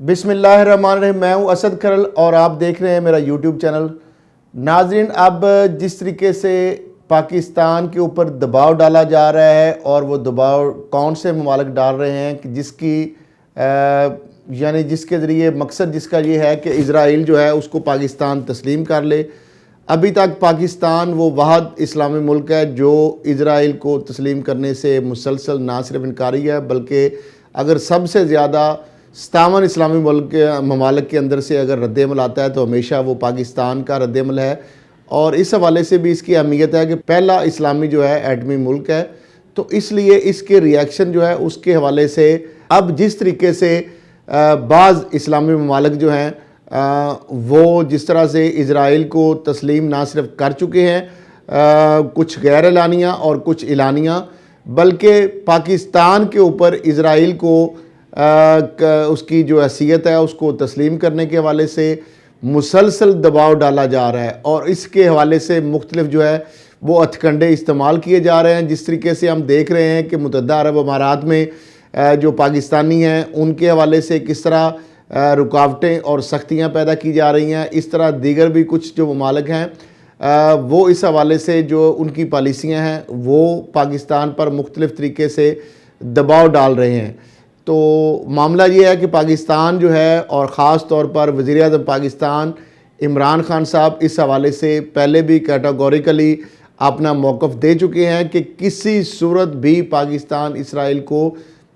बिस्मिल्लाहिर्रहमानिर्रहीम। मैं हूं असद खरल और आप देख रहे हैं मेरा यूट्यूब चैनल। नाज़रीन, अब जिस तरीके से पाकिस्तान के ऊपर दबाव डाला जा रहा है और वो दबाव कौन से ममालिक डाल रहे हैं कि जिसकी यानी जिसके ज़रिए मकसद जिसका ये है कि इज़राइल जो है उसको पाकिस्तान तस्लीम कर ले। अभी तक पाकिस्तान वो वाहिद इस्लामी मुल्क है जो इज़राइल को तस्लीम करने से मुसलसल ना सिर्फ इनकारी है बल्कि अगर सबसे ज़्यादा 57 इस्लामी मुल्क के ममालिक के अंदर से अगर रद्दमल आता है तो हमेशा वो पाकिस्तान का रद्दमल है। और इस हवाले से भी इसकी अहमियत है कि पहला इस्लामी जो है एटमी मुल्क है, तो इसलिए इसके रिएक्शन जो है उसके हवाले से अब जिस तरीके से बाज़ इस्लामी ममालिक जो हैं वो जिस तरह से इज़राइल को तस्लीम ना सिर्फ कर चुके हैं, कुछ गैर एलानिया और कुछ एलानिया, बल्कि पाकिस्तान के ऊपर इज़राइल को उसकी जो हैसियत है उसको तस्लीम करने के हवाले से मुसलसल दबाव डाला जा रहा है। और इसके हवाले से मुख्तलिफ जो है वो हथकंडे इस्तेमाल किए जा रहे हैं। जिस तरीके से हम देख रहे हैं कि मुत्तहदा अरब अमारात में जो पाकिस्तानी हैं उनके हवाले से किस तरह रुकावटें और सख्तियाँ पैदा की जा रही हैं, इस तरह दीगर भी कुछ जो ममालिक हैं वो इस हवाले से जो उनकी पॉलिसियाँ हैं वो पाकिस्तान पर मुख्तलिफ़ तरीके से दबाव डाल रहे हैं। तो मामला ये है कि पाकिस्तान जो है और ख़ास तौर पर वज़ीर-ए-आज़म पाकिस्तान इमरान खान साहब इस हवाले से पहले भी कैटेगोरिकली अपना मौक़िफ़ दे चुके हैं कि किसी सूरत भी पाकिस्तान इसराइल को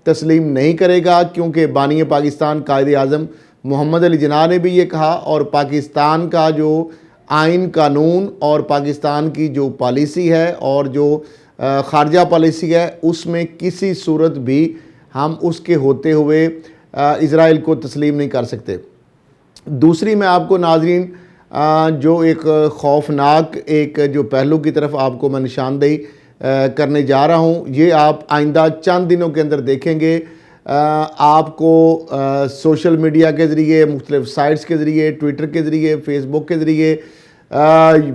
तस्लीम नहीं करेगा, क्योंकि बानी पाकिस्तान कायद-ए-आज़म मोहम्मद अली जिन्ना ने भी ये कहा और पाकिस्तान का जो आइन कानून और पाकिस्तान की जो पॉलिसी है और जो ख़ारजा पॉलिसी है उसमें किसी सूरत भी हम उसके होते हुए इज़राइल को तस्लीम नहीं कर सकते। दूसरी मैं आपको नाज़रीन जो एक खौफनाक एक जो पहलू की तरफ आपको मैं निशानदेही करने जा रहा हूँ, ये आप आइंदा चंद दिनों के अंदर देखेंगे। आपको सोशल मीडिया के ज़रिए, मुख्तलिफ़ साइट्स के ज़रिए, ट्विटर के ज़रिए, फ़ेसबुक के ज़रिए,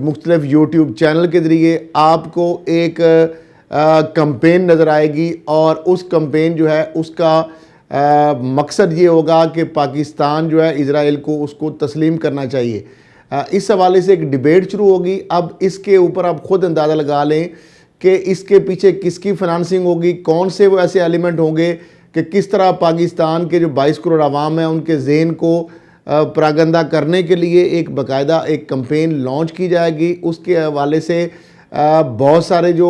मुख्तलिफ़ यूट्यूब चैनल के ज़रिए आपको एक कैंपेन नज़र आएगी और उस कैंपेन जो है उसका मकसद ये होगा कि पाकिस्तान जो है इज़राइल को उसको तस्लीम करना चाहिए। इस हवाले से एक डिबेट शुरू होगी। अब इसके ऊपर आप ख़ुद अंदाज़ा लगा लें कि इसके पीछे किसकी फ़ाइनेंसिंग होगी, कौन से वो ऐसे एलिमेंट होंगे कि किस तरह पाकिस्तान के जो 22 करोड़ आवाम हैं उनके ज़हन को परागंदा करने के लिए एक बाकायदा एक कैंपेन लॉन्च की जाएगी। उसके हवाले से बहुत सारे जो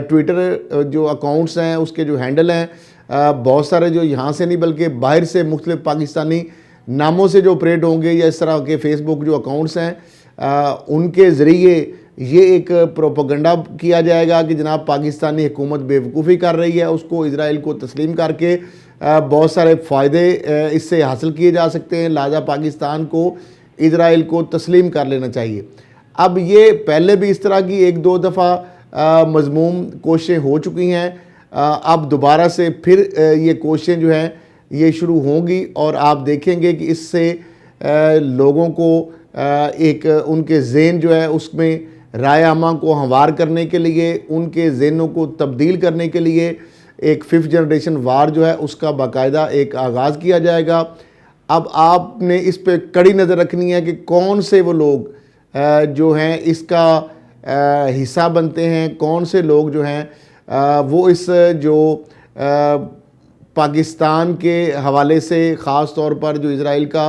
ट्विटर जो अकाउंट्स हैं उसके जो हैंडल हैं, बहुत सारे जो यहाँ से नहीं बल्कि बाहर से मुख्तलिफ़ पाकिस्तानी नामों से जो ऑपरेट होंगे या इस तरह के फ़ेसबुक जो अकाउंट्स हैं उनके ज़रिए ये एक प्रोपेगेंडा किया जाएगा कि जनाब पाकिस्तानी हुकूमत बेवकूफ़ी कर रही है, उसको इज़राइल को तस्लीम करके बहुत सारे फ़ायदे इससे हासिल किए जा सकते हैं, लिहाजा पाकिस्तान को इज़राइल को तस्लीम कर लेना चाहिए। अब ये पहले भी इस तरह की एक दो दफ़ा मज़मूम कोशिशें हो चुकी हैं, अब दोबारा से फिर ये कोशिशें जो हैं ये शुरू होंगी और आप देखेंगे कि इससे लोगों को एक उनके ज़हन जो है उसमें राय आमा को हमवार करने के लिए, उनके ज़हनों को तब्दील करने के लिए एक 5th जनरेशन वार जो है उसका बाकायदा एक आगाज़ किया जाएगा। अब आपने इस पर कड़ी नज़र रखनी है कि कौन से वो लोग जो हैं इसका हिस्सा बनते हैं, कौन से लोग जो हैं वो इस जो पाकिस्तान के हवाले से ख़ास तौर पर जो इज़राइल का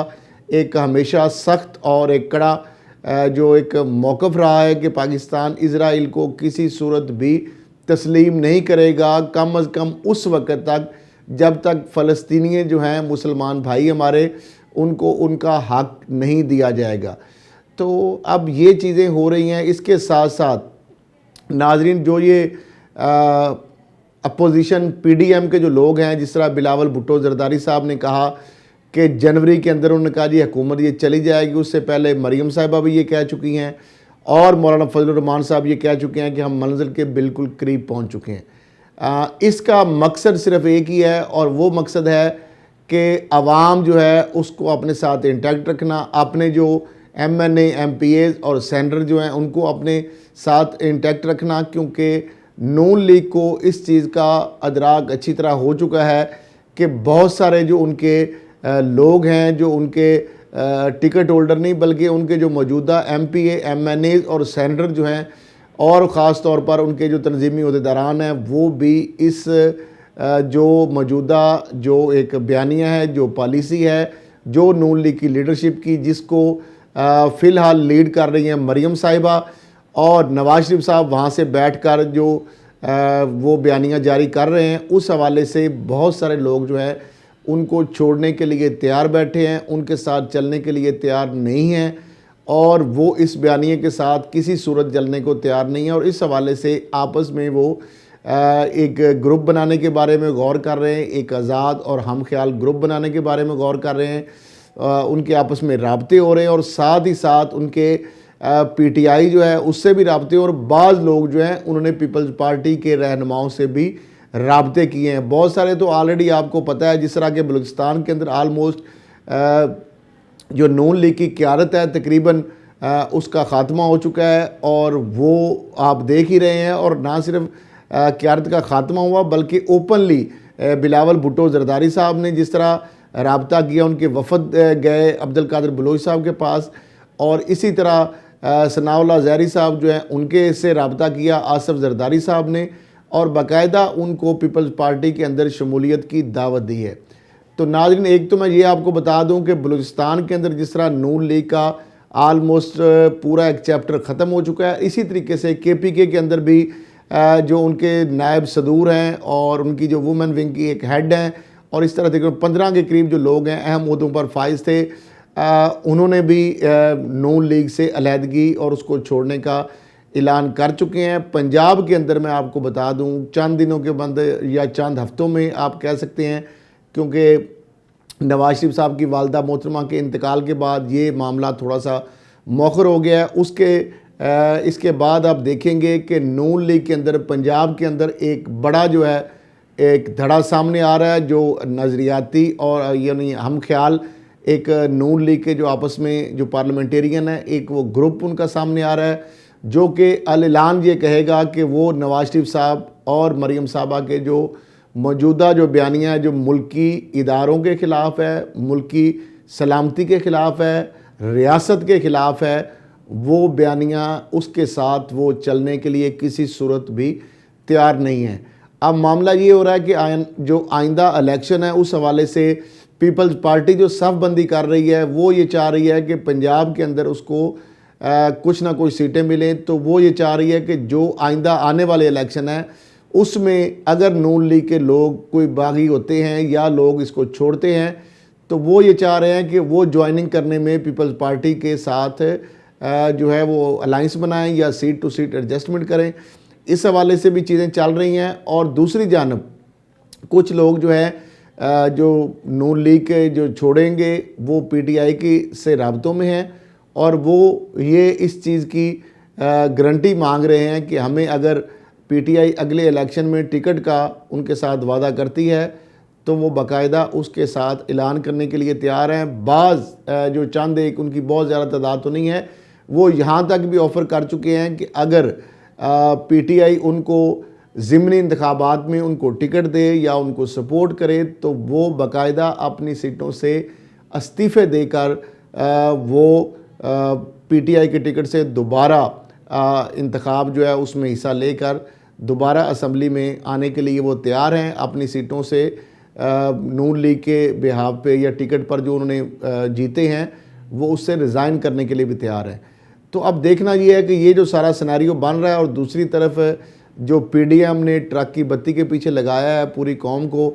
एक हमेशा सख्त और एक कड़ा जो एक मौक़िफ़ रहा है कि पाकिस्तान इज़राइल को किसी सूरत भी तस्लीम नहीं करेगा, कम अज़ कम उस वक़्त तक जब तक फ़लस्तीनी जो हैं मुसलमान भाई हमारे उनको उनका हक़ नहीं दिया जाएगा। तो अब ये चीज़ें हो रही हैं। इसके साथ साथ नाज़रीन जो ये अपोजिशन PDM के जो लोग हैं, जिस तरह बिलावल भुट्टो ज़रदारी साहब ने कहा कि जनवरी के अंदर उन्होंने कहा जी हुकूमत ये चली जाएगी, उससे पहले मरीम साहिबा भी ये कह चुकी हैं और मौलाना फजलुर रहमान साहब ये कह चुके हैं कि हम मंजिल के बिल्कुल करीब पहुँच चुके हैं। इसका मकसद सिर्फ़ एक ही है और वो मकसद है कि आवाम जो है उसको अपने साथ इंटैक्ट रखना, अपने जो MNA MPAs और सेनेटर जो हैं उनको अपने साथ इंटैक्ट रखना, क्योंकि नून लीग को इस चीज़ का अदराक अच्छी तरह हो चुका है कि बहुत सारे जो उनके लोग हैं जो उनके टिकट होल्डर नहीं बल्कि उनके जो मौजूदा MPA MNAs और सेनेटर जो हैं और ख़ास तौर पर उनके जो तंजीमी अहदेदारान हैं वो भी इस जो मौजूदा जो एक बयानिया है, जो पॉलिसी है, जो नून लीग की लीडरशिप की, जिसको फ़िलहाल लीड कर रही हैं मरियम साहिबा, और नवाज शरीफ साहब वहाँ से बैठकर जो वो बयानिया जारी कर रहे हैं, उस हवाले से बहुत सारे लोग जो हैं उनको छोड़ने के लिए तैयार बैठे हैं, उनके साथ चलने के लिए तैयार नहीं हैं, और वो इस बयानिए के साथ किसी सूरत जलने को तैयार नहीं है। और इस हवाले से आपस में वो एक ग्रुप बनाने के बारे में गौर कर रहे हैं, एक आज़ाद और हम ख्याल ग्रुप बनाने के बारे में गौर कर रहे हैं। उनके आपस में राब्ते हो रहे हैं और साथ ही साथ उनके PTI जो है उससे भी राब्ते, और बाज़ लोग जो हैं उन्होंने पीपल्स पार्टी के रहनुमाओं से भी राब्ते किए हैं। बहुत सारे तो ऑलरेडी आपको पता है, जिस तरह के बलूचिस्तान के अंदर आलमोस्ट जो नून लीग की क़यादत है तकरीबन उसका ख़ात्मा हो चुका है, और वो आप देख ही रहे हैं। और ना सिर्फ क़यादत का ख़ात्मा हुआ बल्कि ओपनली बिलावल भुट्टो जरदारी साहब ने जिस तरह राब्ता किया, उनके वफद गए अब्दुल कादिर बलोच साहब के पास, और इसी तरह सनाउल्लाह ज़हरी साहब जो हैं उनके से राब्ता किया आसफ जरदारी साहब ने, और बाकायदा उनको पीपल्स पार्टी के अंदर शमूलियत की दावत दी है। तो नाज़रीन, एक तो मैं ये आपको बता दूं कि बलूचिस्तान के अंदर जिस तरह नून लीग का आलमोस्ट पूरा एक चैप्टर ख़त्म हो चुका है, इसी तरीके से KPK के अंदर भी जो उनके नायब सदूर हैं और उनकी जो वुमेन विंग की एक हेड हैं, और इस तरह तकरीबन 15 के करीब जो लोग हैं अहम ओहदों पर फाइज थे, उन्होंने भी नून लीग से अलहदगी और उसको छोड़ने का ऐलान कर चुके हैं। पंजाब के अंदर मैं आपको बता दूं चंद दिनों के बंद या चंद हफ्तों में आप कह सकते हैं, क्योंकि नवाज शरीफ साहब की वालदा मोहतरमा के इंतकाल के बाद ये मामला थोड़ा सा मौखर हो गया है। इसके बाद आप देखेंगे कि नून लीग के अंदर पंजाब के अंदर एक बड़ा जो है एक धड़ा सामने आ रहा है, जो नज़रियाती और यानी हम ख्याल एक नून लीग के जो आपस में जो पार्लियामेंटेरियन है, एक वो ग्रुप उनका सामने आ रहा है, जो कि अल-ऐलान ये कहेगा कि वो नवाज शरीफ साहब और मरियम साहबा के जो मौजूदा जो बयानिया है, जो मुल्की इदारों के ख़िलाफ़ है, मुल्की सलामती के ख़िलाफ़ है, रियासत के ख़िलाफ़ है, वो बयानिया उसके साथ वो चलने के लिए किसी सूरत भी तैयार नहीं है। अब मामला ये हो रहा है कि जो आइंदा इलेक्शन है उस हवाले से पीपल्स पार्टी जो सफ़बंदी कर रही है, वो ये चाह रही है कि पंजाब के अंदर उसको कुछ ना कुछ सीटें मिलें। तो वो ये चाह रही है कि जो आइंदा आने वाले इलेक्शन है उसमें अगर नून लीग के लोग कोई बागी होते हैं या लोग इसको छोड़ते हैं, तो वो ये चाह रहे हैं कि वो ज्वाइनिंग करने में पीपल्स पार्टी के साथ जो है वो अलाइंस बनाएं या सीट टू सीट एडजस्टमेंट करें। इस हवाले से भी चीज़ें चल रही हैं। और दूसरी जानब कुछ लोग जो है जो नून लीग के जो छोड़ेंगे वो PTI की से राब्तों में हैं, और वो ये इस चीज़ की गारंटी मांग रहे हैं कि हमें अगर PTI अगले इलेक्शन में टिकट का उनके साथ वादा करती है तो वो बाकायदा उसके साथ ऐलान करने के लिए तैयार हैं। बाज़ जो चंद एक उनकी बहुत ज़्यादा तादाद तो नहीं है, वो यहाँ तक भी ऑफ़र कर चुके हैं कि अगर PTI उनको ज़िमनी इंतखाबात में उनको टिकट दे या उनको सपोर्ट करे तो वो बाकायदा अपनी सीटों से इस्तीफ़े देकर वो PTI के टिकट से दोबारा इंतखाब जो है उसमें हिस्सा लेकर दोबारा असम्बली में आने के लिए वो तैयार हैं। अपनी सीटों से नून लीग के बिहाफ पे या टिकट पर जो उन्होंने जीते हैं वो उससे रिज़ाइन करने के लिए भी तैयार हैं। तो अब देखना ये है कि ये जो सारा सिनेरियो बन रहा है, और दूसरी तरफ जो PDM ने ट्रक की बत्ती के पीछे लगाया है पूरी कौम को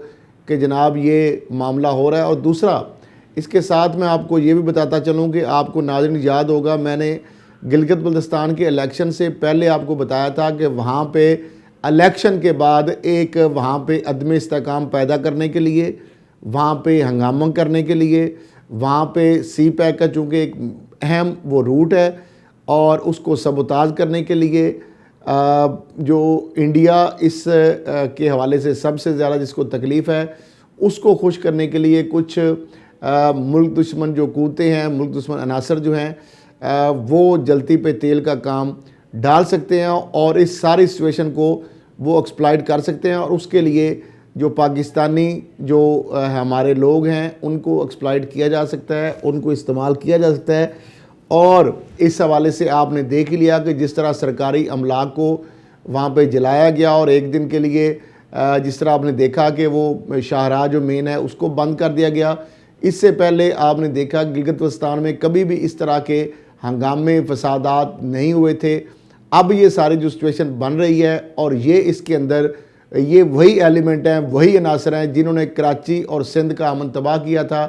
कि जनाब ये मामला हो रहा है। और दूसरा इसके साथ मैं आपको ये भी बताता चलूँ कि आपको नाज़रीन याद होगा, मैंने गिलगित बल्तिस्तान के इलेक्शन से पहले आपको बताया था कि वहाँ पे इलेक्शन के बाद एक वहाँ पे अदम इस्तेकाम पैदा करने के लिए, वहाँ पे हंगामा करने के लिए, वहाँ पे CPAC का चूँकि एक अहम वो रूट है, और उसको सबोताज करने के लिए जो इंडिया इस के हवाले से सबसे ज़्यादा जिसको तकलीफ़ है उसको खुश करने के लिए कुछ मुल्क दुश्मन जो कूदते हैं, मुल्क दुश्मन अनासर जो हैं वो जलती पे तेल का काम डाल सकते हैं और इस सारी सिचुएशन को वो एक्सप्लॉइट कर सकते हैं। और उसके लिए जो पाकिस्तानी जो हमारे लोग हैं उनको एक्सप्लॉइट किया जा सकता है, उनको इस्तेमाल किया जा सकता है। और इस हवाले से आपने देख ही लिया कि जिस तरह सरकारी अमलाक को वहाँ पे जलाया गया और एक दिन के लिए जिस तरह आपने देखा कि वो शाहराह जो मेन है उसको बंद कर दिया गया। इससे पहले आपने देखा गिलगित बल्तिस्तान में कभी भी इस तरह के हंगामे फसादात नहीं हुए थे। अब ये सारी जो सिचुएशन बन रही है और ये इसके अंदर ये वही एलिमेंट हैं, वही अनासर हैं जिन्होंने कराची और सिंध का अमन तबाह किया था।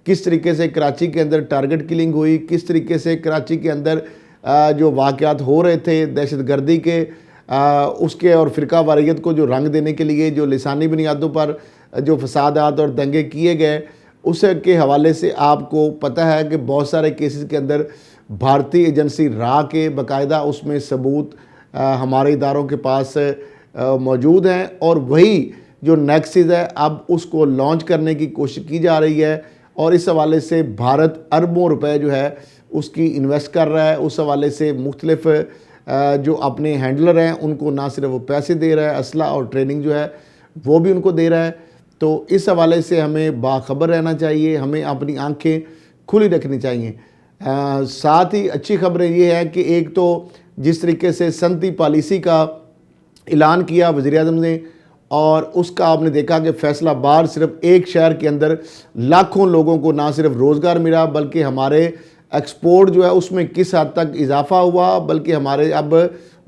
किस तरीके से कराची के अंदर टारगेट किलिंग हुई, किस तरीके से कराची के अंदर जो वाक़यात हो रहे थे दहशतगर्दी के उसके और फ़िरका वारियत को जो रंग देने के लिए जो लिसानी बुनियादों पर जो फसादात और दंगे किए गए उसके हवाले से आपको पता है कि बहुत सारे केसेस के अंदर भारतीय एजेंसी राह के बाकायदा उसमें सबूत हमारे इदारों के पास मौजूद हैं और वही जो नेक्सिस है अब उसको लॉन्च करने की कोशिश की जा रही है। और इस हवाले से भारत अरबों रुपए जो है उसकी इन्वेस्ट कर रहा है। उस हवाले से मुख्तलिफ जो अपने हैंडलर हैं उनको ना सिर्फ वो पैसे दे रहा है, असला और ट्रेनिंग जो है वो भी उनको दे रहा है। तो इस हवाले से हमें बाखबर रहना चाहिए, हमें अपनी आंखें खुली रखनी चाहिए। साथ ही अच्छी खबरें ये है कि एक तो जिस तरीके से सनती पॉलिसी का ऐलान किया वज़ीर-ए-आज़म ने और उसका आपने देखा कि फैसलाबाद सिर्फ एक शहर के अंदर लाखों लोगों को ना सिर्फ रोज़गार मिला बल्कि हमारे एक्सपोर्ट जो है उसमें किस हद तक इजाफा हुआ, बल्कि हमारे अब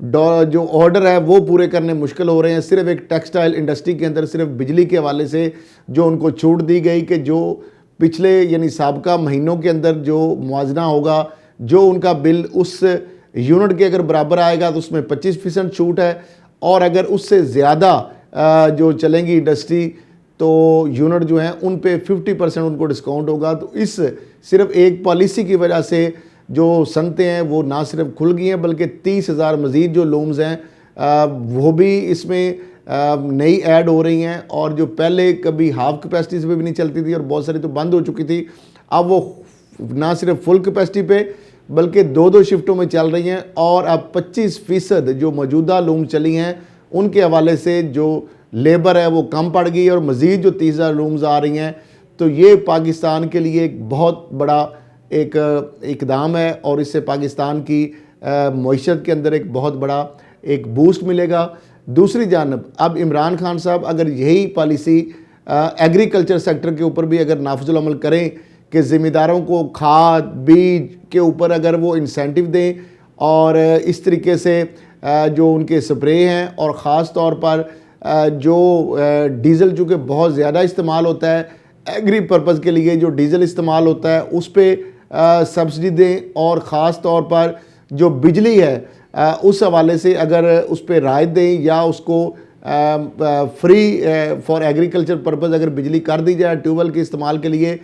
जो ऑर्डर है वो पूरे करने मुश्किल हो रहे हैं। सिर्फ एक टेक्सटाइल इंडस्ट्री के अंदर सिर्फ बिजली के हवाले से जो उनको छूट दी गई कि जो पिछले यानी साबका महीनों के अंदर जो मुआवजा होगा, जो उनका बिल उस यूनिट के अगर बराबर आएगा तो उसमें 25% छूट है और अगर उससे ज़्यादा जो चलेंगी इंडस्ट्री तो यूनिट जो हैं उन पे 50% उनको डिस्काउंट होगा। तो इस सिर्फ एक पॉलिसी की वजह से जो सनतें हैं वो ना सिर्फ खुल गई हैं बल्कि 30,000 मज़ीद जो लूम्स हैं वो भी इसमें नई ऐड हो रही हैं और जो पहले कभी हाफ कैपेसिटी से भी नहीं चलती थी और बहुत सारी तो बंद हो चुकी थी, अब वो ना सिर्फ फुल कैपेसिटी पे बल्कि 2-2 शिफ्टों में चल रही हैं। और अब 25% जो मौजूदा लूम चली हैं उनके हवाले से जो लेबर है वो कम पड़ गई और मज़ीद जो 30,000 लूम्स आ रही हैं तो ये पाकिस्तान के लिए एक बहुत बड़ा एक इकदाम है और इससे पाकिस्तान की मईशत के अंदर एक बहुत बड़ा एक बूस्ट मिलेगा। दूसरी जानब अब इमरान खान साहब अगर यही पॉलिसी एग्रीकल्चर सेक्टर के ऊपर भी अगर नाफिजुल अमल करें कि ज़िम्मेदारों को खाद बीज के ऊपर अगर वो इंसेंटिव दें और इस तरीके से जो उनके स्प्रे हैं और ख़ास तौर पर जो डीज़ल चूँकि बहुत ज़्यादा इस्तेमाल होता है एग्री पर्पज़ के लिए जो डीज़ल इस्तेमाल होता है उस पर सब्सिडी दें और ख़ास तौर पर जो बिजली है उस हवाले से अगर उस पर राहत दें या उसको फ्री फॉर एग्रीकल्चर पर्पज़ अगर बिजली कर दी जाए ट्यूबवेल के इस्तेमाल के लिए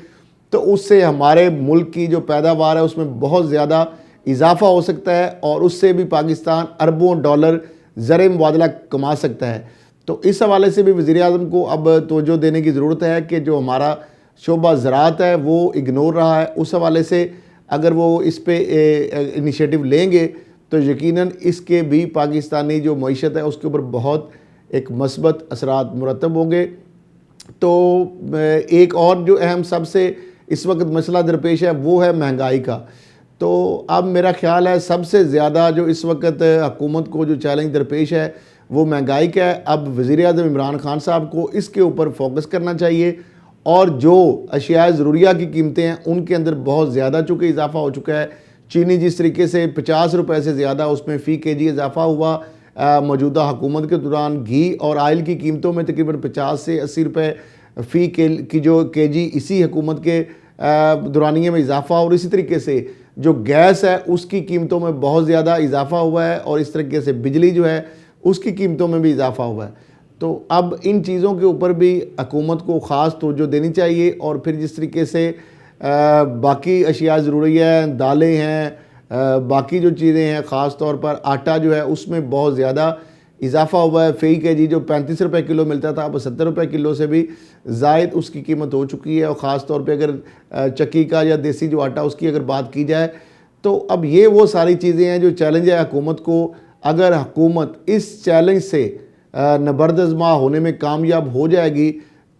तो उससे हमारे मुल्क की जो पैदावार है उसमें बहुत ज़्यादा इजाफा हो सकता है और उससे भी पाकिस्तान अरबों डॉलर ज़र मुबादला कमा सकता है। तो इस हवाले से भी वज़ीर-ए-आज़म को अब तवज्जो देने की ज़रूरत है कि जो हमारा शोबा ज़राअत है वो इग्नोर रहा है। उस हवाले से अगर वो इस पे इनिशिएटिव लेंगे तो यकीनन इसके भी पाकिस्तानी जो मईशत है उसके ऊपर बहुत एक मस्बत असरात मुरतब होंगे। तो एक और जो अहम सबसे इस वक्त मसला दरपेश है वो है महंगाई का। तो अब मेरा ख्याल है सबसे ज़्यादा जो इस वक्त हुकूमत को जो चैलेंज दरपेश है वो महंगाई का है। अब वज़ीर-ए-आज़म इमरान खान साहब को इसके ऊपर फोकस करना चाहिए और जो अशिया ज़रूरिया की कीमतें हैं उनके अंदर बहुत ज़्यादा चूँकि इजाफा हो चुका है। चीनी जिस तरीके से 50 रुपये से ज़्यादा उसमें फ़ी केजी इजाफा हुआ मौजूदा हुकूमत के दौरान, घी और आयल की कीमतों में तकरीबन 50 से 80 रुपये फ़ी की जो केजी इसी हुकूमत के दौरानिए में इजाफा और इसी तरीके से जो गैस है उसकी कीमतों में बहुत ज़्यादा इजाफा हुआ है और इस तरीके से बिजली जो है उसकी कीमतों में भी इजाफा हुआ है। तो अब इन चीज़ों के ऊपर भी हुकूमत को ख़ास तवज्जो देनी चाहिए और फिर जिस तरीके से बाकी अशिया ज़रूरी है, दालें हैं, बाकी जो चीज़ें हैं ख़ास तौर पर आटा जो है उसमें बहुत ज़्यादा इजाफा हुआ है। फ़ी केजी जो 35 रुपये किलो मिलता था अब 70 रुपये किलो से भी ज़ायद उसकी कीमत हो चुकी है। और ख़ास तौर पे अगर चक्की का या देसी जो आटा उसकी अगर बात की जाए तो अब ये वो सारी चीज़ें हैं जो चैलेंज है हुकूमत को। अगर हुकूमत इस चैलेंज से नबर्द आज़मा होने में कामयाब हो जाएगी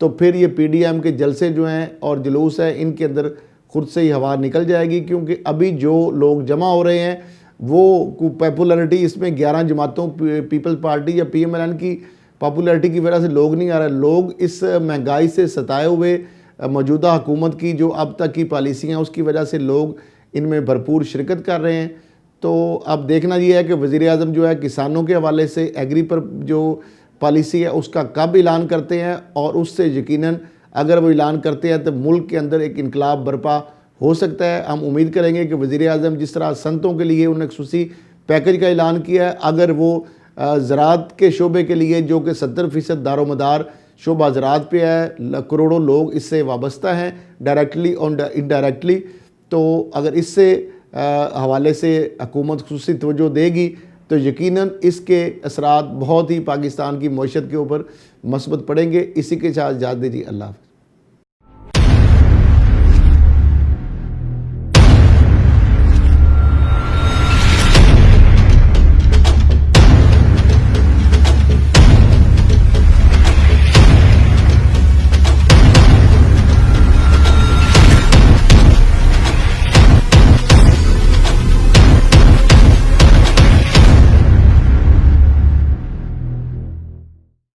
तो फिर ये PDM के जलसे जो हैं और जुलूस है इनके अंदर खुद से ही हवा निकल जाएगी, क्योंकि अभी जो लोग जमा हो रहे हैं वो पॉपुलैरिटी इसमें 11 जमातों पीपल्स पार्टी या PMLN की पॉपुलैरिटी की वजह से लोग नहीं आ रहे। लोग इस महंगाई से सताए हुए मौजूदा हुकूमत की जो अब तक की पॉलिसियाँ उसकी वजह से लोग इनमें भरपूर शिरकत कर रहे हैं। तो अब देखना ये है कि वज़ीर आज़म जो है किसानों के हवाले से एग्री पर जो पॉलिसी है उसका कब ऐलान करते हैं, और उससे यकीनन अगर वो ऐलान करते हैं तो मुल्क के अंदर एक इनकलाब बर्पा हो सकता है। हम उम्मीद करेंगे कि वज़ीर आज़म जिस तरह संतों के लिए उन्होंने खसूसी पैकेज का ऐलान किया है, अगर वो ज़राअत के शोबे के लिए जो कि 70% दारोमदार शोबा ज़राअत पे है, करोड़ों लोग इससे वाबस्ता हैं डायरेक्टली और इनडायरेक्टली, तो अगर इससे हवाले से हुकूमत खुसूसी तवज्जो देगी तो यकीनन इसके असरात बहुत ही पाकिस्तान की मईशत के ऊपर मस्बत पड़ेंगे। इसी के साथ इजाज़त दीजिए। अल्लाह हाफ़िज़।